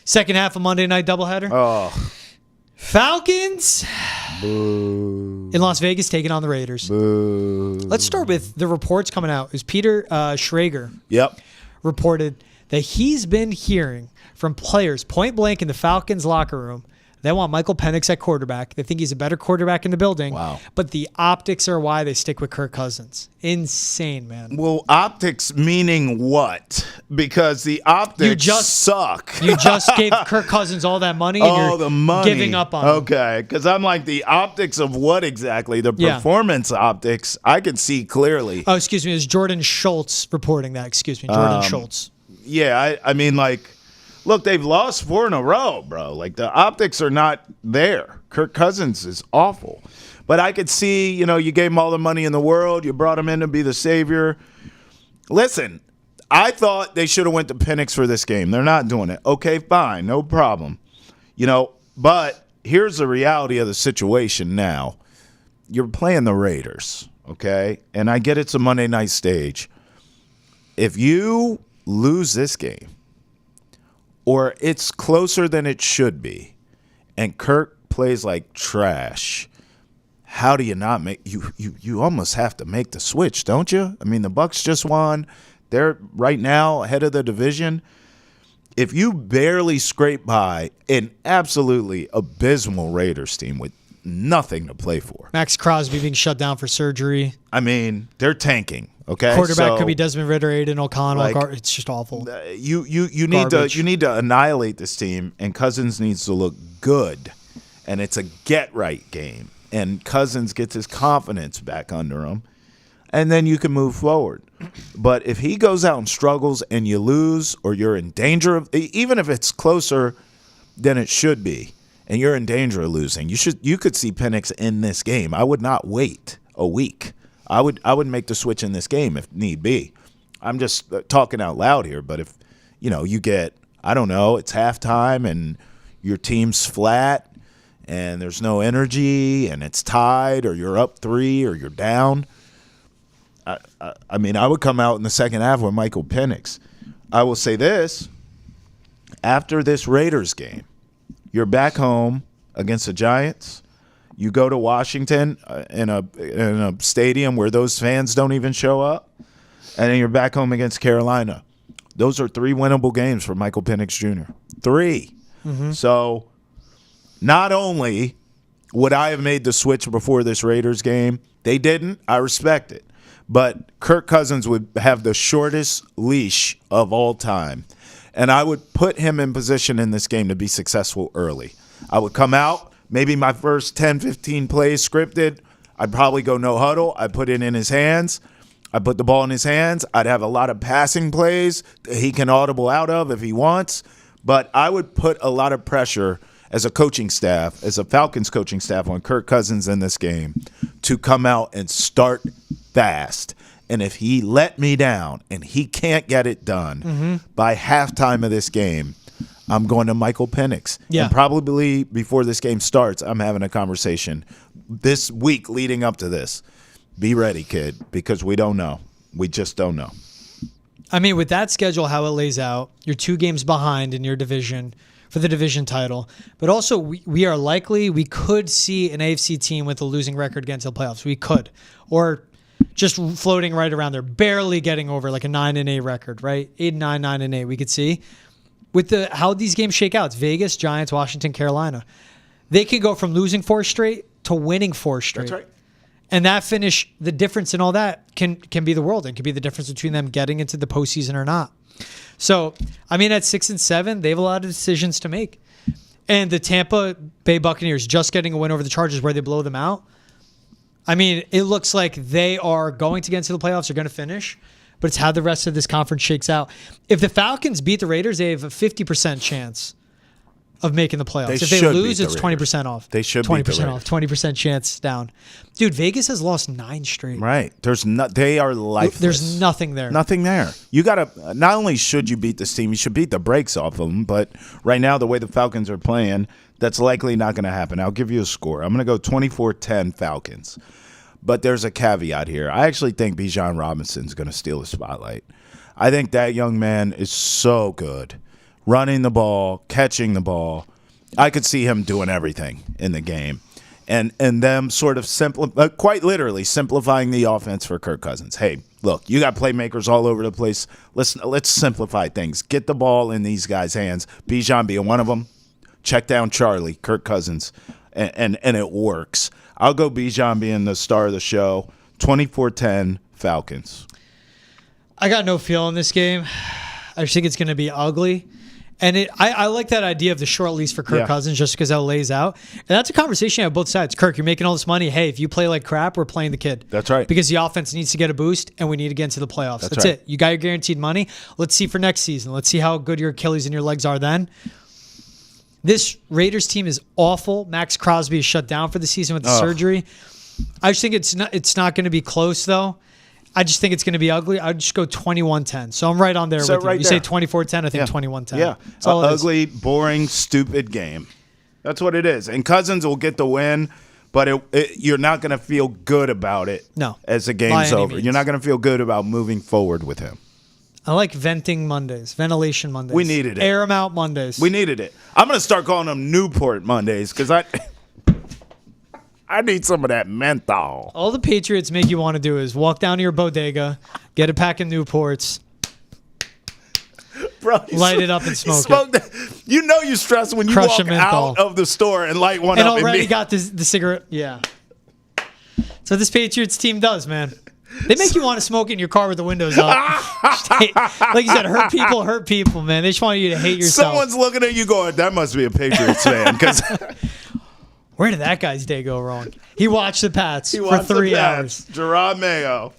Second half of Monday night doubleheader. Oh. Falcons Boo. in Las Vegas taking on the Raiders. Boo. Let's start with the reports coming out. It was Peter Schrager reported that he's been hearing from players point blank in the Falcons locker room. They want Michael Penix at quarterback. They think he's a better quarterback in the building. Wow. But the optics are why they stick with Kirk Cousins. Insane, man. Well, optics meaning what? Because the optics suck. You just gave Kirk Cousins all that money and you're the money. giving up on him. Okay, because I'm like, the optics of what exactly? The performance optics, I can see clearly. Oh, excuse me. It's Jordan Schultz reporting that. Excuse me. Jordan Schultz. Yeah, I mean, like, look, they've lost 4 in a row, bro. Like, the optics are not there. Kirk Cousins is awful. But I could see, you gave him all the money in the world. You brought him in to be the savior. Listen, I thought they should have went to Penix for this game. They're not doing it. Okay, fine. No problem. But here's the reality of the situation now. You're playing the Raiders, okay? And I get it's a Monday night stage. If you lose this game, or it's closer than it should be, and Kirk plays like trash, how do you not make you almost have to make the switch, don't you? I mean, the Bucs just won. They're right now ahead of the division. If you barely scrape by an absolutely abysmal Raiders team with nothing to play for. Max Crosby being shut down for surgery. I mean, they're tanking. Okay, quarterback could be Desmond Ritter, Aiden O'Connell. It's just awful. You need to annihilate this team, and Cousins needs to look good, and it's a get right game. And Cousins gets his confidence back under him, and then you can move forward. But if he goes out and struggles, and you lose, or you're in danger of, even if it's closer than it should be, and you're in danger of losing, you could see Penix in this game. I would not wait a week. I would make the switch in this game if need be. I'm just talking out loud here, but if you get, I don't know, it's halftime and your team's flat and there's no energy and it's tied or you're up 3 or you're down, I mean, I would come out in the second half with Michael Penix. I will say this, after this Raiders game, you're back home against the Giants. You go to Washington in a stadium where those fans don't even show up, and then you're back home against Carolina. Those are 3 winnable games for Michael Penix Jr. 3. Mm-hmm. So not only would I have made the switch before this Raiders game, they didn't. I respect it. But Kirk Cousins would have the shortest leash of all time, and I would put him in position in this game to be successful early. I would come out. Maybe my first 10, 15 plays scripted, I'd probably go no huddle. I'd put it in his hands. I'd put the ball in his hands. I'd have a lot of passing plays that he can audible out of if he wants. But I would put a lot of pressure as a coaching staff, as a Falcons coaching staff on Kirk Cousins in this game to come out and start fast. And if he let me down and he can't get it done by halftime of this game, I'm going to Michael Penix. Yeah. And probably before this game starts, I'm having a conversation this week leading up to this. Be ready, kid, because we don't know. We just don't know. I mean, with that schedule, how it lays out, you're 2 games behind in your division for the division title. But also, we could see an AFC team with a losing record against the playoffs. We could. Or just floating right around there, barely getting over like a 9-8 record, right? 8-9, 9-8, we could see. With how these games shake out, it's Vegas, Giants, Washington, Carolina. They could go from losing 4 straight to winning 4 straight. That's right. And that finish, the difference in all that can be the world. It can be the difference between them getting into the postseason or not. So, I mean, at 6-7, they have a lot of decisions to make. And the Tampa Bay Buccaneers just getting a win over the Chargers where they blow them out. I mean, it looks like they are going to get into the playoffs. They're going to finish. But it's how the rest of this conference shakes out. If the Falcons beat the Raiders, they have a 50% chance of making the playoffs. If they lose, it's 20% off. They should 20% off. 20% chance down. Dude, Vegas has lost 9 straight. Right. They are lifeless. There's nothing there. Nothing there. You got to, not only should you beat this team, you should beat the brakes off of them. But right now, the way the Falcons are playing, that's likely not going to happen. I'll give you a score. I'm going to go 24-10 Falcons. But there's a caveat here. I actually think Bijan Robinson's going to steal the spotlight. I think that young man is so good. running the ball, catching the ball. I could see him doing everything in the game. And them sort of quite literally simplifying the offense for Kirk Cousins. Hey, look, you got playmakers all over the place. Let's simplify things. Get the ball in these guys' hands. Bijan being one of them. Check down Charlie, Kirk Cousins, and it works. I'll go Bijan being the star of the show. 24-10 Falcons. I got no feel in this game. I just think it's going to be ugly. And I like that idea of the short lease for Kirk Cousins just because how it lays out. And that's a conversation on both sides. Kirk, you're making all this money. Hey, if you play like crap, we're playing the kid. That's right. Because the offense needs to get a boost, and we need to get into the playoffs. That's right. It. You got your guaranteed money. Let's see for next season. Let's see how good your Achilles and your legs are then. This Raiders team is awful. Max Crosby is shut down for the season with the surgery. I just think it's not going to be close, though. I just think it's going to be ugly. I'd just go 21-10. So I'm right on there with you. You say 24-10, I think 21-10. Yeah. It's an ugly, boring, stupid game. That's what it is. And Cousins will get the win, but you're not going to feel good about it as the game's over. Means. You're not going to feel good about moving forward with him. I like venting Mondays, ventilation Mondays. We needed it. Air them out Mondays. We needed it. I'm going to start calling them Newport Mondays because I need some of that menthol. All the Patriots make you want to do is walk down to your bodega, get a pack of Newports, light it up and smoke it. You know you stress when you walk out of the store and light one and up. And already got the cigarette. Yeah. So this Patriots team does, man. They make you want to smoke it in your car with the windows up. Like you said, hurt people, man. They just want you to hate yourself. Someone's looking at you going, that must be a Patriots fan. Because where did that guy's day go wrong? He watched the Pats for 3 hours. Gerard Mayo.